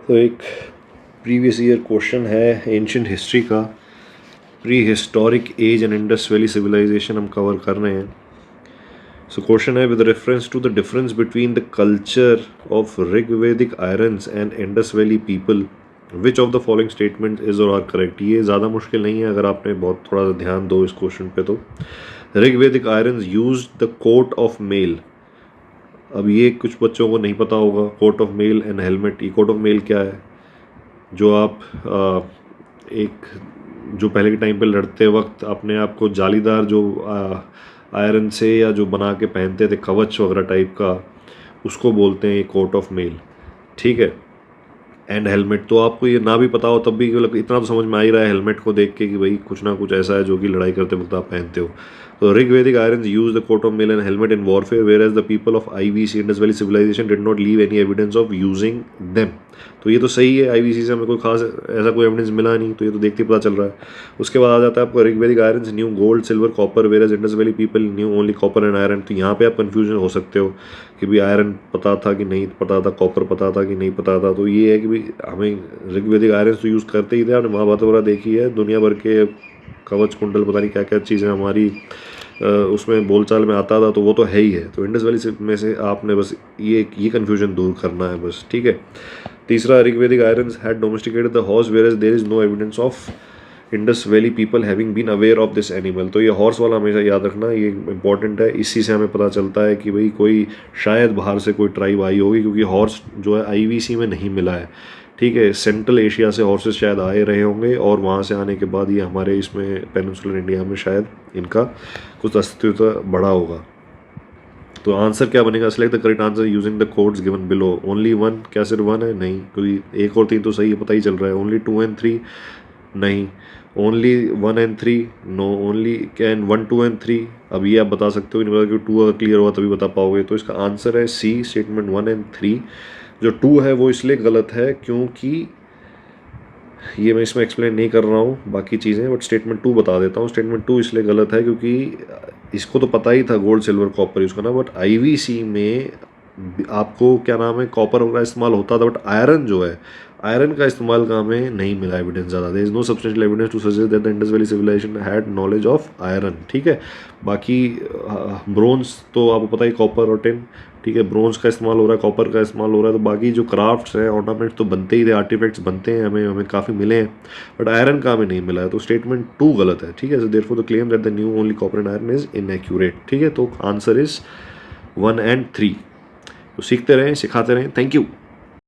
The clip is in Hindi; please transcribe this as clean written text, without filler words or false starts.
तो एक प्रीवियस ईयर क्वेश्चन है एंशिएंट हिस्ट्री का, pre historic age and Indus valley civilization हम कवर कर रहे हैं। सो क्वेश्चन है with reference to the difference between the culture of Rigvedic Aryans and Indus valley people which of the following statement is or are correct. ये ज़्यादा मुश्किल नहीं है अगर आपने बहुत थोड़ा सा ध्यान दो इस क्वेश्चन पे। तो Rigvedic Aryans use the coat of mail. अब ये कुछ बच्चों को नहीं पता होगा, coat of mail and helmet. ये कोट ऑफ मेल क्या है? जो आप एक जो पहले के टाइम पे लड़ते वक्त अपने आप को जालीदार जो आयरन से या जो बना के पहनते थे कवच वगैरह टाइप का, उसको बोलते हैं ये कोट ऑफ मेल। ठीक है। एंड हेलमेट तो आपको ये ना भी पता हो तब भी इतना तो समझ में आ ही रहा है हेलमेट को देख के कि भाई कुछ ना कुछ ऐसा है जो कि लड़ाई करते वक्त आप पहनते हो। तो Rigvedic Aryans use the coat of mail and helmet in warfare whereas the people of IVC Indus valley civilisation did not leave any evidence of using them. तो ये तो सही है, आईवीसी से हमें कोई खास ऐसा कोई एविडेंस मिला नहीं, तो ये तो देखते ही पता चल रहा है। उसके बाद आ जाता है आपको Rigvedic Aryans knew gold silver copper whereas Indus valley people knew only copper and iron. तो यहाँ पे आप कन्फ्यूजन हो सकते हो कि भाई आयरन पता था कि नहीं पता था, कॉपर पता था कि नहीं पता था। तो ये है कि भाई हमें ऋग्वेदिक आयरन्स तो यूज़ करते ही थे, हमने महाभारत वगैरह देखी है, दुनिया भर के कवच कुंडल पता नहीं क्या क्या चीज़ें हमारी उसमें बोलचाल में आता था, तो वो तो है ही है। तो इंडस वैली में से आपने बस ये कन्फ्यूजन दूर करना है बस। ठीक है। तीसरा, Rigvedic Aryans had domesticated the horse whereas there is no evidence of Indus valley people having been aware of this animal. तो ये हॉर्स वाला हमेशा याद रखना, ये इंपॉर्टेंट है। इसी से हमें पता चलता है कि भाई कोई शायद बाहर से कोई ट्राइब आई होगी, क्योंकि हॉर्स जो है आईवीसी में नहीं मिला है। ठीक है। सेंट्रल एशिया से हॉर्सेस शायद आए रहे होंगे और वहाँ से आने के बाद ये हमारे इसमें पेनिनसुलर इंडिया में शायद इनका कुछ अस्तित्व बढ़ा होगा। तो आंसर क्या बनेगा? Select the correct answer using the codes given below. Only one, क्या सिर्फ वन है? नहीं, क्योंकि 1 और 3 तो सही है, पता ही चल रहा है। ओनली 2 एंड 3 नहीं, only 1 and 3 no, only can 1 2 and 3। अब ये आप बता सकते हो कि नहीं पता, क्योंकि 2 अगर क्लियर हुआ तभी बता पाओगे। तो इसका आंसर है सी, स्टेटमेंट 1 एंड 3। जो 2 है वो इसलिए गलत है क्योंकि ये मैं इसमें एक्सप्लेन नहीं कर रहा हूँ बाकी चीज़ें, बट स्टेटमेंट 2 बता देता हूँ। स्टेटमेंट 2 इसलिए गलत है क्योंकि इसको तो पता ही था गोल्ड सिल्वर कॉपर यूज़ करना, बट आईवीसी में आपको क्या नाम है कॉपर वगैरह इस्तेमाल होता था, बट आयरन जो है आयरन का इस्तेमाल का हमें नहीं मिला एविडेंस ज़्यादा। There is no substantial evidence to suggest that the Indus valley civilization had knowledge of iron. ठीक है। बाकी ब्रोंज तो आपको पता ही, कॉपर और टिन। ठीक है। ब्रोंज का इस्तेमाल हो रहा है, कॉपर का इस्तेमाल हो रहा है। तो बाकी जो क्राफ्ट्स हैं, ऑर्नामेंट्स तो बनते ही थे, आर्टिफैक्ट्स बनते हैं, हमें काफ़ी मिले हैं, बट आयरन का हमें नहीं मिला है। तो स्टेटमेंट 2 गलत है। ठीक है। So therefore the claim that the new only copper and iron is inaccurate. ठीक है। तो आंसर इज 1 एंड 3। तो सीखते रहें, सिखाते रहें। Thank you.